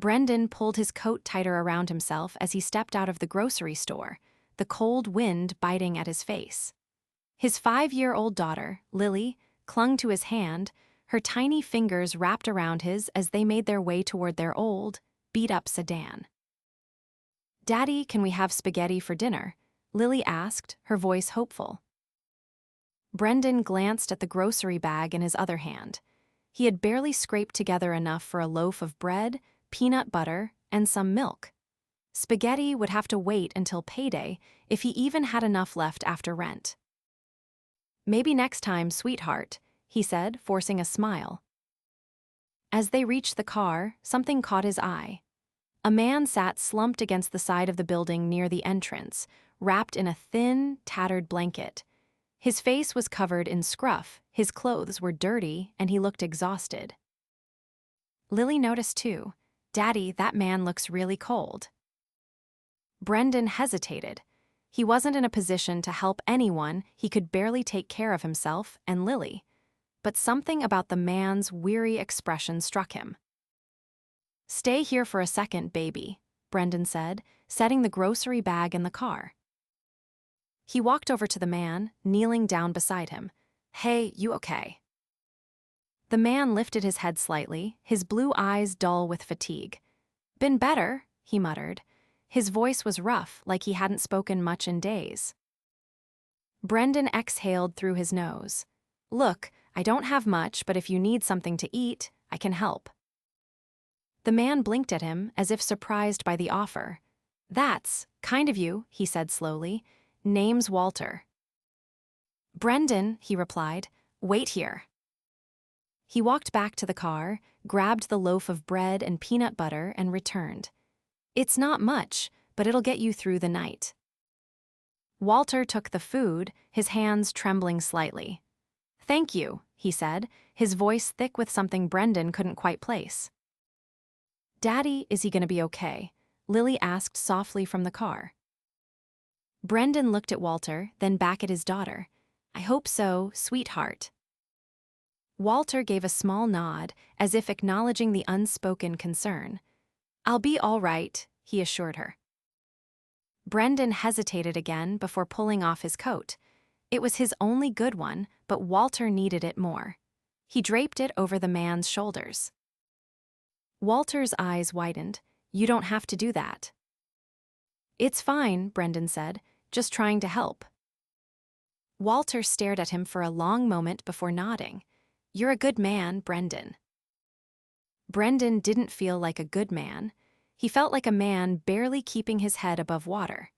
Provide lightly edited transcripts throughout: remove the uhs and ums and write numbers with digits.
Brendan pulled his coat tighter around himself as he stepped out of the grocery store, the cold wind biting at his face. His 5-year-old daughter, Lily, clung to his hand, her tiny fingers wrapped around his as they made their way toward their old, beat-up sedan. "Daddy, can we have spaghetti for dinner?" Lily asked, her voice hopeful. Brendan glanced at the grocery bag in his other hand. He had barely scraped together enough for a loaf of bread, peanut butter, and some milk. Spaghetti would have to wait until payday if he even had enough left after rent. "Maybe next time, sweetheart," he said, forcing a smile. As they reached the car, something caught his eye. A man sat slumped against the side of the building near the entrance, wrapped in a thin, tattered blanket. His face was covered in scruff, his clothes were dirty, and he looked exhausted. Lily noticed too. "Daddy, that man looks really cold." Brendan hesitated. He wasn't in a position to help anyone, he could barely take care of himself and Lily. But something about the man's weary expression struck him. "Stay here for a second, baby," Brendan said, setting the grocery bag in the car. He walked over to the man, kneeling down beside him. "Hey, you okay?" The man lifted his head slightly, his blue eyes dull with fatigue. "Been better," he muttered. His voice was rough, like he hadn't spoken much in days. Brendan exhaled through his nose. "Look, I don't have much, but if you need something to eat, I can help." The man blinked at him, as if surprised by the offer. "That's kind of you," he said slowly. "Name's Walter." "Brendan," he replied, "wait here." He walked back to the car, grabbed the loaf of bread and peanut butter, and returned. "It's not much, but it'll get you through the night." Walter took the food, his hands trembling slightly. "Thank you," he said, his voice thick with something Brendan couldn't quite place. "Daddy, is he going to be okay?" Lily asked softly from the car. Brendan looked at Walter, then back at his daughter. "I hope so, sweetheart." Walter gave a small nod, as if acknowledging the unspoken concern. "I'll be all right," he assured her. Brendan hesitated again before pulling off his coat. It was his only good one, but Walter needed it more. He draped it over the man's shoulders. Walter's eyes widened. "You don't have to do that." "It's fine," Brendan said, "just trying to help." Walter stared at him for a long moment before nodding. "You're a good man, Brendan." Brendan didn't feel like a good man. He felt like a man barely keeping his head above water.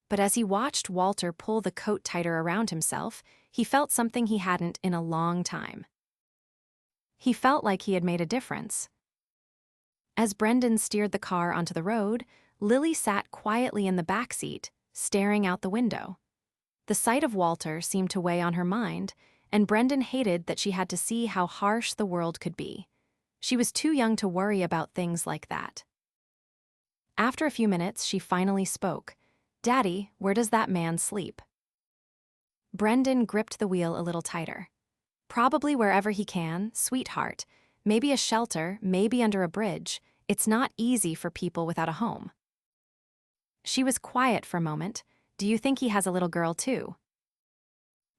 But as he watched Walter pull the coat tighter around himself, he felt something he hadn't in a long time. He felt like he had made a difference. As Brendan steered the car onto the road, Lily sat quietly in the back seat, staring out the window. The sight of Walter seemed to weigh on her mind, and Brendan hated that she had to see how harsh the world could be. She was too young to worry about things like that. After a few minutes, she finally spoke. "Daddy, where does that man sleep?" Brendan gripped the wheel a little tighter. "Probably wherever he can, sweetheart. Maybe a shelter, maybe under a bridge. It's not easy for people without a home." She was quiet for a moment. "Do you think he has a little girl too?"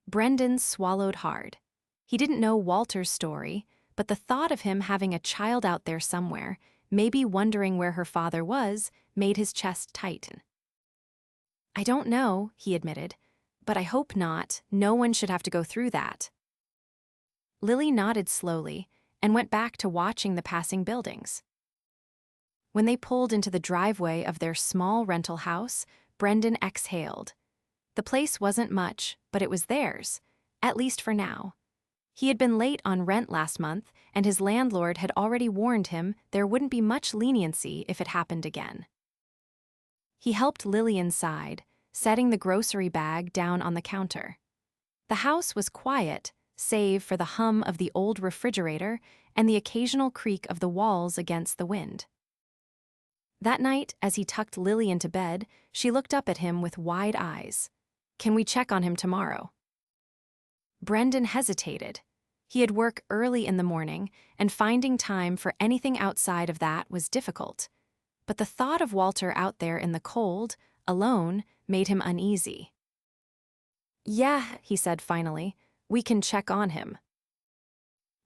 Brendan swallowed hard. He didn't know Walter's story, but the thought of him having a child out there somewhere, maybe wondering where her father was, made his chest tighten. "I don't know," he admitted, "but I hope not. No one should have to go through that." Lily nodded slowly and went back to watching the passing buildings. When they pulled into the driveway of their small rental house, Brendan exhaled. The place wasn't much, but it was theirs, at least for now. He had been late on rent last month, and his landlord had already warned him there wouldn't be much leniency if it happened again. He helped Lily inside, setting the grocery bag down on the counter. The house was quiet, save for the hum of the old refrigerator and the occasional creak of the walls against the wind. That night, as he tucked Lily into bed, she looked up at him with wide eyes. "Can we check on him tomorrow?" Brendan hesitated. He had work early in the morning, and finding time for anything outside of that was difficult. But the thought of Walter out there in the cold, alone, made him uneasy. "Yeah," he said finally, "we can check on him."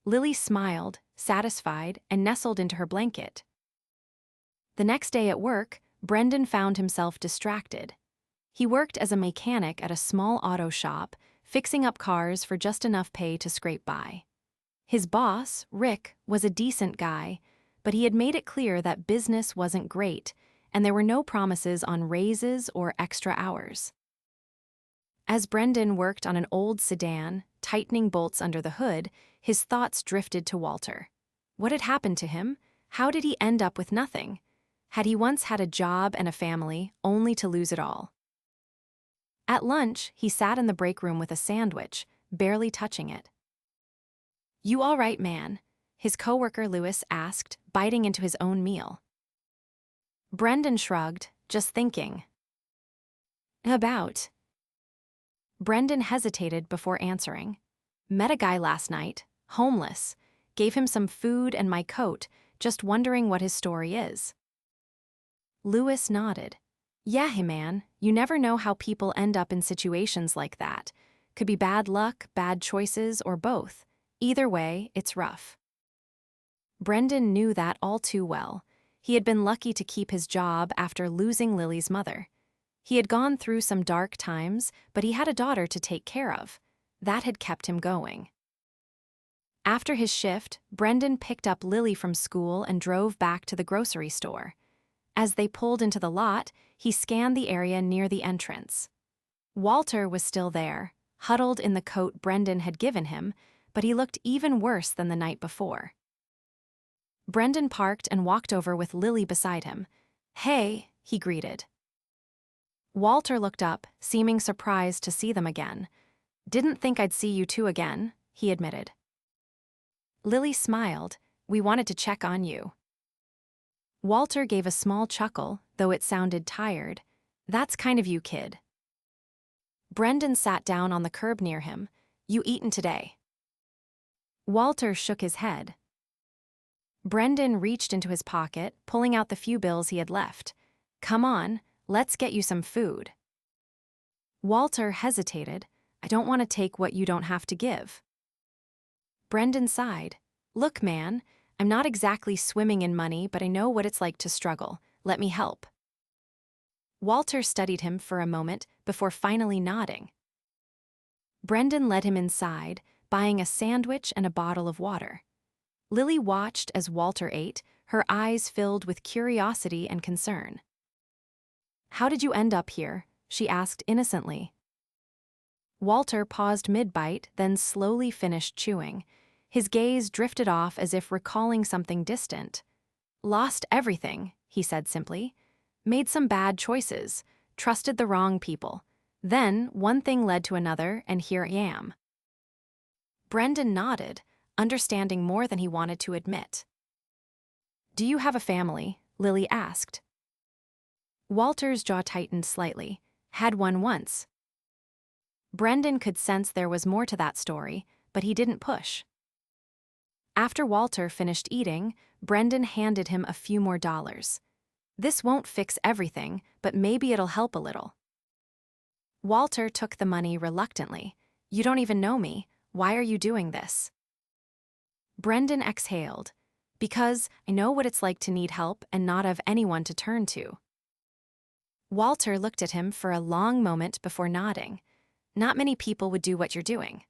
Lily smiled, satisfied, and nestled into her blanket. The next day at work, Brendan found himself distracted. He worked as a mechanic at a small auto shop, fixing up cars for just enough pay to scrape by. His boss, Rick, was a decent guy, but he had made it clear that business wasn't great, and there were no promises on raises or extra hours. As Brendan worked on an old sedan, tightening bolts under the hood, his thoughts drifted to Walter. What had happened to him? How did he end up with nothing? Had he once had a job and a family, only to lose it all? At lunch, he sat in the break room with a sandwich, barely touching it. "You all right, man?" his coworker Lewis asked, biting into his own meal. Brendan shrugged, just thinking. About. Brendan hesitated before answering. "Met a guy last night, homeless. Gave him some food and my coat, just wondering what his story is." Lewis nodded. "Yeah, hey man, you never know how people end up in situations like that. Could be bad luck, bad choices, or both. Either way, it's rough." Brendan knew that all too well. He had been lucky to keep his job after losing Lily's mother. He had gone through some dark times, but he had a daughter to take care of. That had kept him going. After his shift, Brendan picked up Lily from school and drove back to the grocery store. As they pulled into the lot, he scanned the area near the entrance. Walter was still there, huddled in the coat Brendan had given him, but he looked even worse than the night before. Brendan parked and walked over with Lily beside him. "Hey," he greeted. Walter looked up, seeming surprised to see them again. "Didn't think I'd see you two again," he admitted. Lily smiled. "We wanted to check on you." Walter gave a small chuckle, though it sounded tired. "That's kind of you, kid." Brendan sat down on the curb near him. "You eaten today?" Walter shook his head. Brendan reached into his pocket, pulling out the few bills he had left. "Come on, let's get you some food." Walter hesitated. "I don't want to take what you don't have to give." Brendan sighed. "Look, man, I'm not exactly swimming in money, but I know what it's like to struggle. Let me help." Walter studied him for a moment before finally nodding. Brendan led him inside, buying a sandwich and a bottle of water. Lily watched as Walter ate, her eyes filled with curiosity and concern. "How did you end up here?" she asked innocently. Walter paused mid-bite, then slowly finished chewing. His gaze drifted off as if recalling something distant. "Lost everything," he said simply. "Made some bad choices, trusted the wrong people. Then, one thing led to another, and here I am." Brendan nodded, understanding more than he wanted to admit. "Do you have a family?" Lily asked. Walter's jaw tightened slightly. "Had one once." Brendan could sense there was more to that story, but he didn't push. After Walter finished eating, Brendan handed him a few more dollars. "This won't fix everything, but maybe it'll help a little." Walter took the money reluctantly. "You don't even know me. Why are you doing this?" Brendan exhaled. "Because I know what it's like to need help and not have anyone to turn to." Walter looked at him for a long moment before nodding. "Not many people would do what you're doing."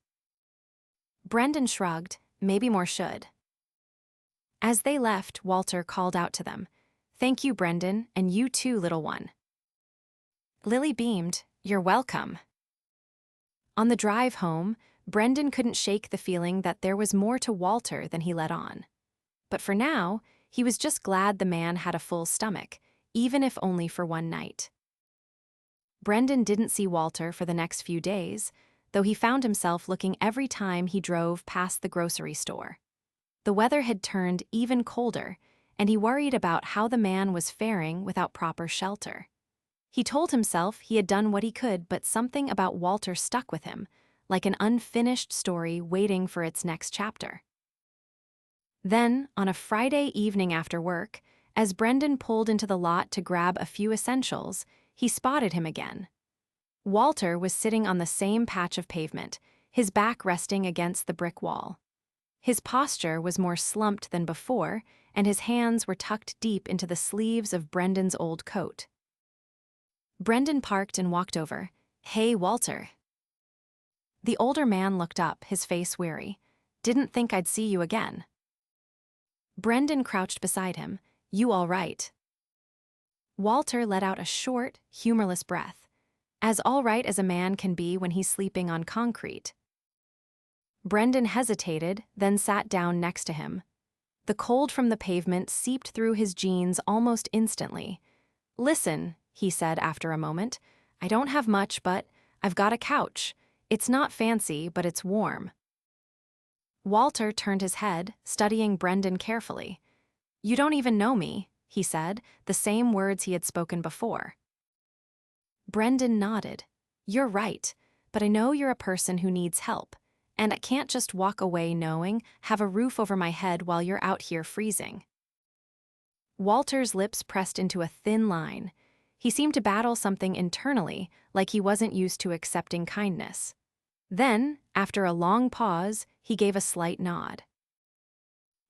Brendan shrugged. "Maybe more should." As they left, Walter called out to them. "Thank you, Brendan, and you too, little one." Lily beamed. "You're welcome." On the drive home, Brendan couldn't shake the feeling that there was more to Walter than he let on. But for now, he was just glad the man had a full stomach, even if only for one night. Brendan didn't see Walter for the next few days, though he found himself looking every time he drove past the grocery store. The weather had turned even colder, and he worried about how the man was faring without proper shelter. He told himself he had done what he could, but something about Walter stuck with him, like an unfinished story waiting for its next chapter. Then, on a Friday evening after work, as Brendan pulled into the lot to grab a few essentials, he spotted him again. Walter was sitting on the same patch of pavement, his back resting against the brick wall. His posture was more slumped than before, and his hands were tucked deep into the sleeves of Brendan's old coat. Brendan parked and walked over. "Hey, Walter." The older man looked up, his face weary. "Didn't think I'd see you again." Brendan crouched beside him. "You all right?" Walter let out a short, humorless breath, as all right as a man can be when he's sleeping on concrete. Brendan hesitated, then sat down next to him. The cold from the pavement seeped through his jeans almost instantly. "Listen," he said after a moment, "I don't have much, but I've got a couch. It's not fancy, but it's warm." Walter turned his head, studying Brendan carefully. "You don't even know me," he said, the same words he had spoken before. Brendan nodded. "You're right, but I know you're a person who needs help, and I can't just walk away knowing have a roof over my head while you're out here freezing." Walter's lips pressed into a thin line. He seemed to battle something internally, like he wasn't used to accepting kindness. Then, after a long pause, he gave a slight nod.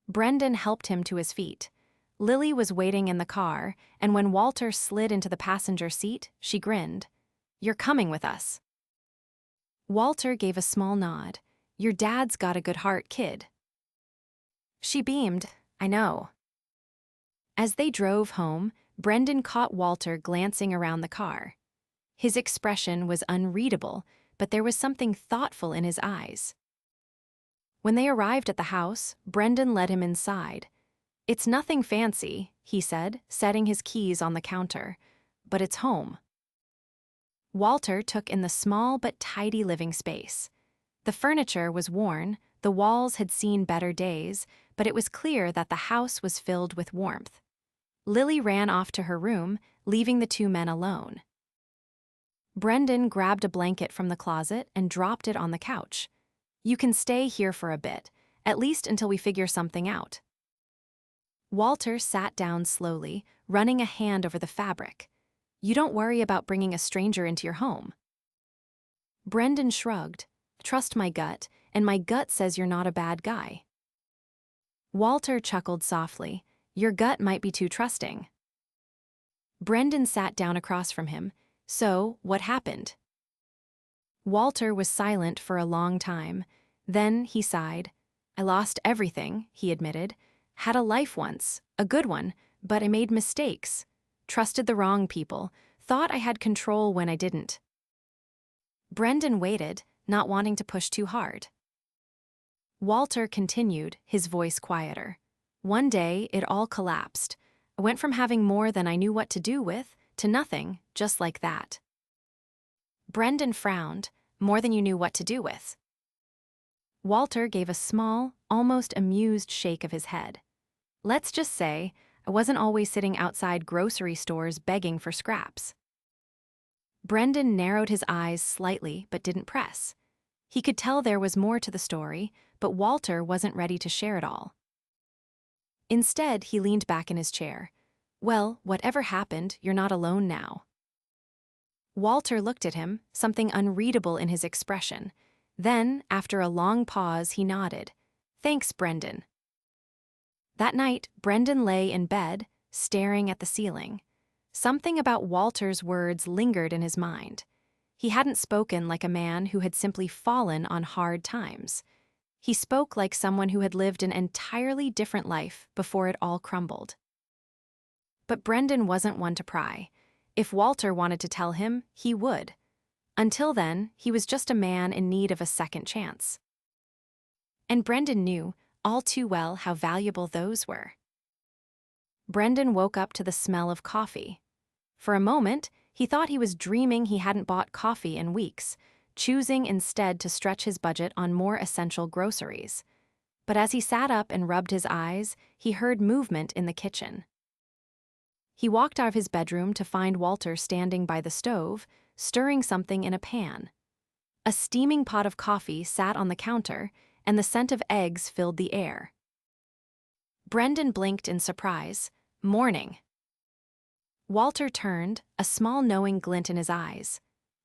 Brendan helped him to his feet. Lily was waiting in the car, and when Walter slid into the passenger seat, she grinned. "You're coming with us." Walter gave a small nod. "Your dad's got a good heart, kid." She beamed. "I know." As they drove home, Brendan caught Walter glancing around the car. His expression was unreadable, but there was something thoughtful in his eyes. When they arrived at the house, Brendan led him inside. "It's nothing fancy," he said, setting his keys on the counter, "but it's home." Walter took in the small but tidy living space. The furniture was worn, the walls had seen better days, but it was clear that the house was filled with warmth. Lily ran off to her room, leaving the two men alone. Brendan grabbed a blanket from the closet and dropped it on the couch. "You can stay here for a bit, at least until we figure something out." Walter sat down slowly, running a hand over the fabric. "You don't worry about bringing a stranger into your home." Brendan shrugged. "Trust my gut, and my gut says you're not a bad guy." Walter chuckled softly. "Your gut might be too trusting." Brendan sat down across from him. "So, what happened?" Walter was silent for a long time. Then he sighed. "I lost everything," he admitted. "Had a life once, a good one, but I made mistakes. Trusted the wrong people, thought I had control when I didn't." Brendan waited, not wanting to push too hard. Walter continued, his voice quieter. "One day, it all collapsed. I went from having more than I knew what to do with to nothing, just like that." Brendan frowned. "More than you knew what to do with?" Walter gave a small, almost amused shake of his head. "Let's just say, I wasn't always sitting outside grocery stores begging for scraps." Brendan narrowed his eyes slightly but didn't press. He could tell there was more to the story, but Walter wasn't ready to share it all. Instead, he leaned back in his chair. "Well, whatever happened, you're not alone now." Walter looked at him, something unreadable in his expression. Then, after a long pause, he nodded. "Thanks, Brendan." That night, Brendan lay in bed, staring at the ceiling. Something about Walter's words lingered in his mind. He hadn't spoken like a man who had simply fallen on hard times. He spoke like someone who had lived an entirely different life before it all crumbled. But Brendan wasn't one to pry. If Walter wanted to tell him, he would. Until then, he was just a man in need of a second chance. And Brendan knew, all too well, how valuable those were. Brendan woke up to the smell of coffee. For a moment, he thought he was dreaming he hadn't bought coffee in weeks, choosing instead to stretch his budget on more essential groceries. But as he sat up and rubbed his eyes, he heard movement in the kitchen. He walked out of his bedroom to find Walter standing by the stove, stirring something in a pan. A steaming pot of coffee sat on the counter, and the scent of eggs filled the air. Brendan blinked in surprise. Morning. Walter turned, a small knowing glint in his eyes.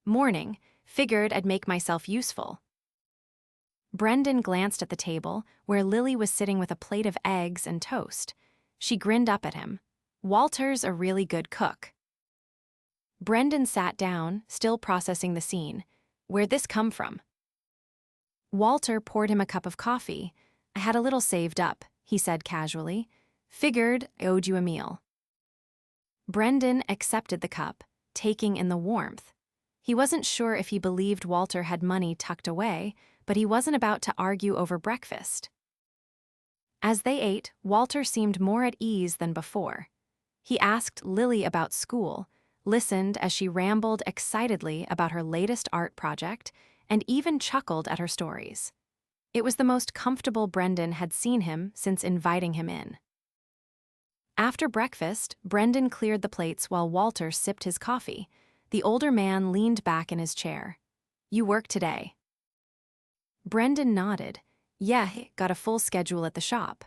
Morning, figured I'd make myself useful. Brendan glanced at the table, where Lily was sitting with a plate of eggs and toast. She grinned up at him. Walter's a really good cook. Brendan sat down, still processing the scene. Where'd this come from? Walter poured him a cup of coffee. I had a little saved up, he said casually. Figured I owed you a meal. Brendan accepted the cup, taking in the warmth. He wasn't sure if he believed Walter had money tucked away, but he wasn't about to argue over breakfast. As they ate, Walter seemed more at ease than before. He asked Lily about school, listened as she rambled excitedly about her latest art project, and even chuckled at her stories. It was the most comfortable Brendan had seen him since inviting him in. After breakfast, Brendan cleared the plates while Walter sipped his coffee. The older man leaned back in his chair. You work today? Brendan nodded. Yeah, got a full schedule at the shop.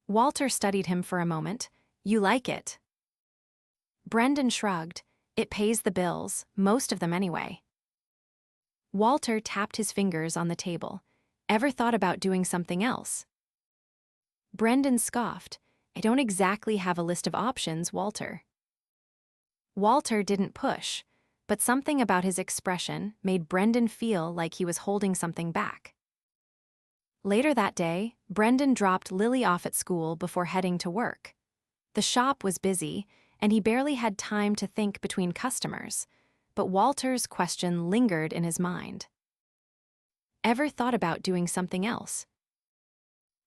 Walter studied him for a moment. You like it? Brendan shrugged. It pays the bills, most of them anyway. Walter tapped his fingers on the table. Ever thought about doing something else? Brendan scoffed. I don't exactly have a list of options, Walter. Walter didn't push, but something about his expression made Brendan feel like he was holding something back. Later that day, Brendan dropped Lily off at school before heading to work. The shop was busy, and he barely had time to think between customers, but Walter's question lingered in his mind. Ever thought about doing something else?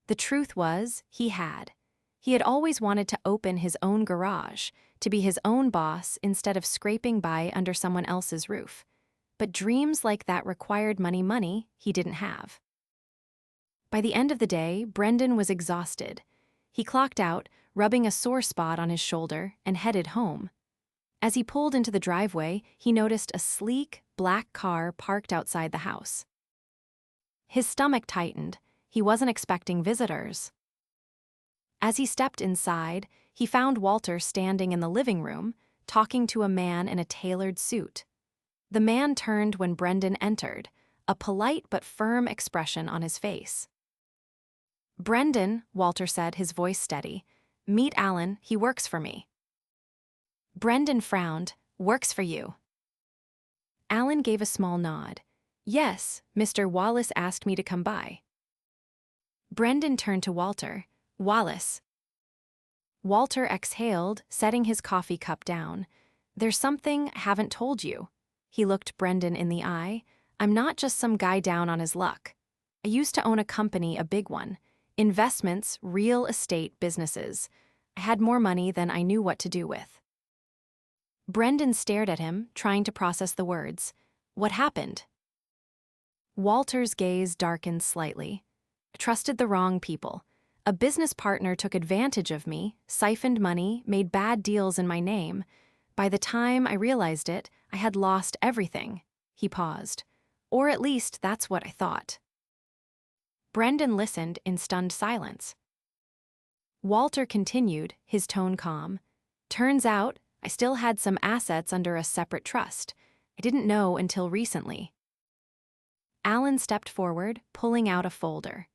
The truth was, he had. He had always wanted to open his own garage, to be his own boss instead of scraping by under someone else's roof. But dreams like that required money he didn't have. By the end of the day, Brendan was exhausted. He clocked out, rubbing a sore spot on his shoulder, and headed home. As he pulled into the driveway, he noticed a sleek, black car parked outside the house. His stomach tightened. He wasn't expecting visitors. As he stepped inside, he found Walter standing in the living room, talking to a man in a tailored suit. The man turned when Brendan entered, a polite but firm expression on his face. Brendan, Walter said, his voice steady. Meet Alan, he works for me. Brendan frowned. Works for you? Alan gave a small nod. Yes, Mr. Wallace asked me to come by. Brendan turned to Walter. Wallace. Walter exhaled, setting his coffee cup down. There's something I haven't told you. He looked Brendan in the eye. I'm not just some guy down on his luck. I used to own a company, a big one. Investments, real estate businesses. I had more money than I knew what to do with. Brendan stared at him, trying to process the words. What happened? Walter's gaze darkened slightly. I trusted the wrong people. A business partner took advantage of me, siphoned money, made bad deals in my name. By the time I realized it, I had lost everything. He paused. Or at least that's what I thought. Brendan listened in stunned silence. Walter continued, his tone calm. Turns out, I still had some assets under a separate trust. I didn't know until recently. Alan stepped forward, pulling out a folder.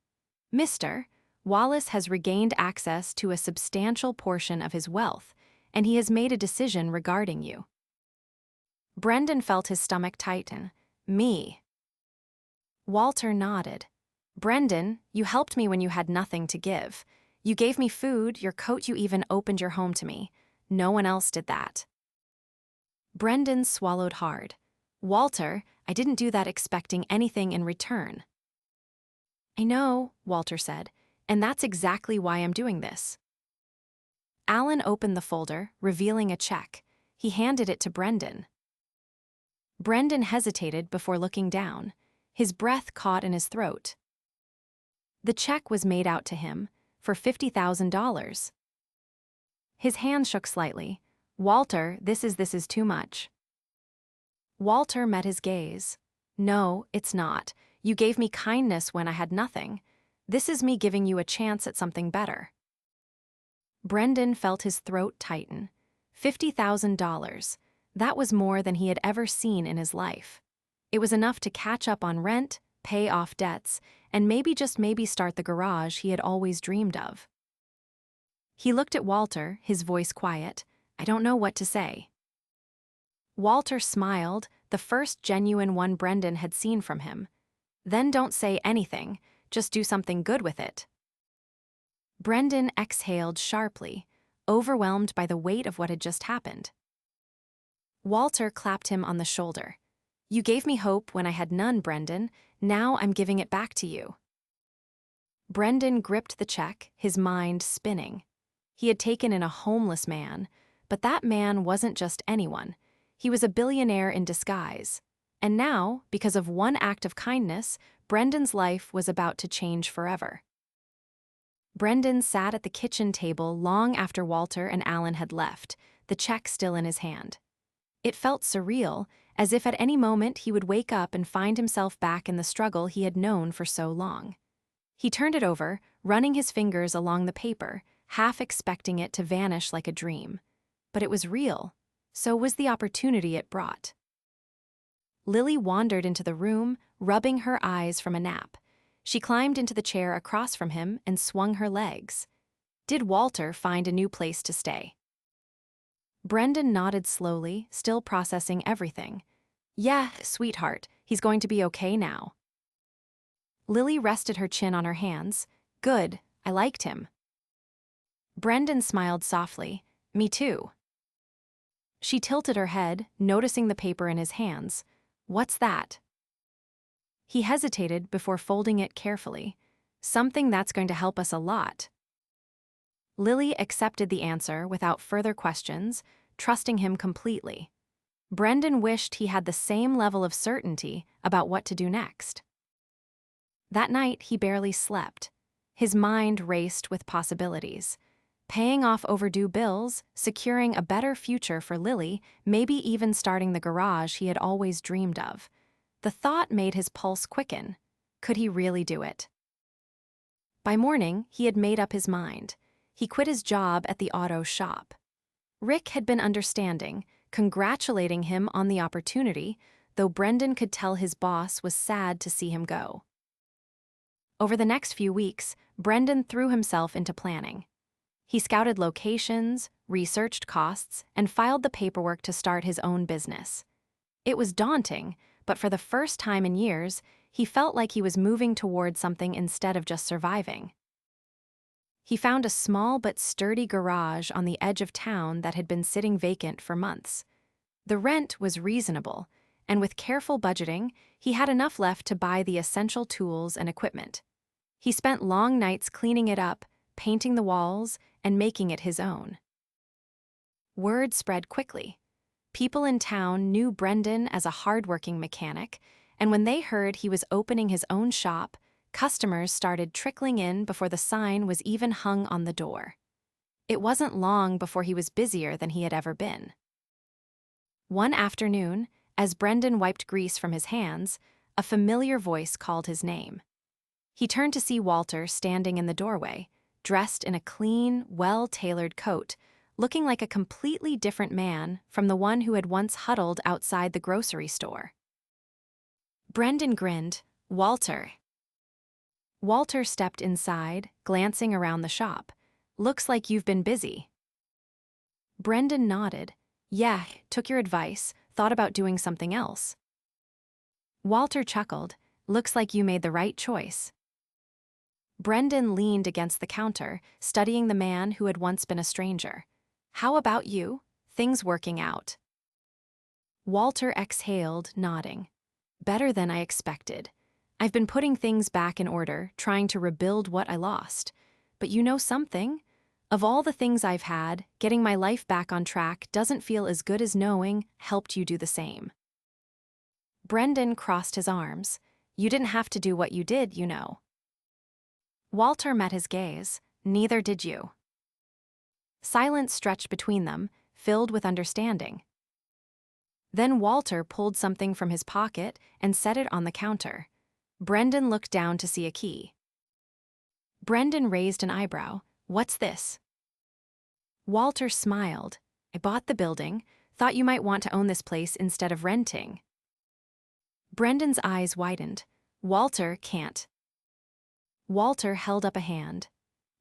Mr. Wallace has regained access to a substantial portion of his wealth, and he has made a decision regarding you. Brendan felt his stomach tighten. Me. Walter nodded. Brendan, you helped me when you had nothing to give. You gave me food, your coat, you even opened your home to me. No one else did that. Brendan swallowed hard. Walter, I didn't do that expecting anything in return. I know, Walter said, and that's exactly why I'm doing this. Alan opened the folder, revealing a check. He handed it to Brendan. Brendan hesitated before looking down. His breath caught in his throat. The check was made out to him for $50,000. His hand shook slightly. Walter, this is too much. Walter met his gaze. No, it's not. You gave me kindness when I had nothing. This is me giving you a chance at something better. Brendan felt his throat tighten. $50,000. That was more than he had ever seen in his life. It was enough to catch up on rent, pay off debts, and maybe just maybe start the garage he had always dreamed of. He looked at Walter, his voice quiet. I don't know what to say. Walter smiled, the first genuine one Brendan had seen from him. Then don't say anything, just do something good with it. Brendan exhaled sharply, overwhelmed by the weight of what had just happened. Walter clapped him on the shoulder. You gave me hope when I had none, Brendan. Now I'm giving it back to you. Brendan gripped the check, his mind spinning. He had taken in a homeless man, but that man wasn't just anyone. He was a billionaire in disguise. And now, because of one act of kindness, Brendan's life was about to change forever. Brendan sat at the kitchen table long after Walter and Alan had left, the check still in his hand. It felt surreal, as if at any moment he would wake up and find himself back in the struggle he had known for so long. He turned it over, running his fingers along the paper, half expecting it to vanish like a dream. But it was real. So was the opportunity it brought. Lily wandered into the room, rubbing her eyes from a nap. She climbed into the chair across from him and swung her legs. Did Walter find a new place to stay? Brendan nodded slowly, still processing everything. Yeah, sweetheart, he's going to be okay now. Lily rested her chin on her hands. Good, I liked him. Brendan smiled softly. Me too. She tilted her head, noticing the paper in his hands. What's that? He hesitated before folding it carefully. Something that's going to help us a lot. Lily accepted the answer without further questions, trusting him completely. Brendan wished he had the same level of certainty about what to do next. That night, he barely slept. His mind raced with possibilities. Paying off overdue bills, securing a better future for Lily, maybe even starting the garage he had always dreamed of. The thought made his pulse quicken. Could he really do it? By morning, he had made up his mind. He quit his job at the auto shop. Rick had been understanding, congratulating him on the opportunity, though Brendan could tell his boss was sad to see him go. Over the next few weeks, Brendan threw himself into planning. He scouted locations, researched costs, and filed the paperwork to start his own business. It was daunting, but for the first time in years, he felt like he was moving toward something instead of just surviving. He found a small but sturdy garage on the edge of town that had been sitting vacant for months. The rent was reasonable, and with careful budgeting, he had enough left to buy the essential tools and equipment. He spent long nights cleaning it up, painting the walls, and making it his own. Word spread quickly. People in town knew Brendan as a hardworking mechanic, and when they heard he was opening his own shop, customers started trickling in before the sign was even hung on the door. It wasn't long before he was busier than he had ever been. One afternoon, as Brendan wiped grease from his hands, a familiar voice called his name. He turned to see Walter standing in the doorway, dressed in a clean, well-tailored coat, looking like a completely different man from the one who had once huddled outside the grocery store. Brendan grinned. Walter. Walter stepped inside, glancing around the shop. Looks like you've been busy. Brendan nodded. Yeah, took your advice, thought about doing something else. Walter chuckled. Looks like you made the right choice. Brendan leaned against the counter, studying the man who had once been a stranger. How about you? Things working out? Walter exhaled, nodding. Better than I expected. I've been putting things back in order, trying to rebuild what I lost. But you know something? Of all the things I've had, getting my life back on track doesn't feel as good as knowing helped you do the same. Brendan crossed his arms. You didn't have to do what you did, you know. Walter met his gaze. Neither did you. Silence stretched between them, filled with understanding. Then Walter pulled something from his pocket and set it on the counter. Brendan looked down to see a key. Brendan raised an eyebrow. "What's this?" Walter smiled. "I bought the building, thought you might want to own this place instead of renting." Brendan's eyes widened. "Walter can't." Walter held up a hand.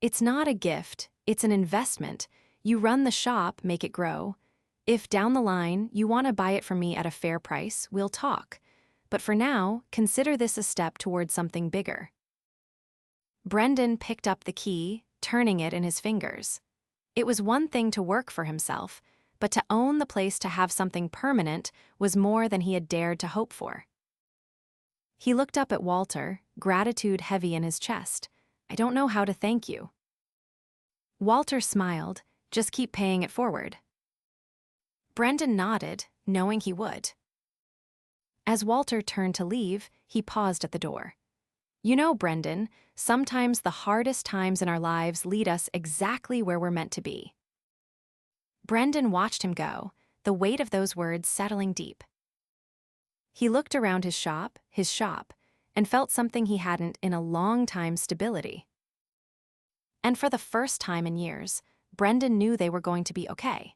"It's not a gift, it's an investment. You run the shop, make it grow. If down the line you want to buy it from me at a fair price, we'll talk. But for now, consider this a step toward something bigger." Brendan picked up the key, turning it in his fingers. It was one thing to work for himself, but to own the place to have something permanent was more than he had dared to hope for. He looked up at Walter, gratitude heavy in his chest. "I don't know how to thank you." Walter smiled. "Just keep paying it forward." Brendan nodded, knowing he would. As Walter turned to leave, he paused at the door. "You know, Brendan, sometimes the hardest times in our lives lead us exactly where we're meant to be." Brendan watched him go, the weight of those words settling deep. He looked around his shop, and felt something he hadn't in a long time: stability. And for the first time in years, Brendan knew they were going to be okay.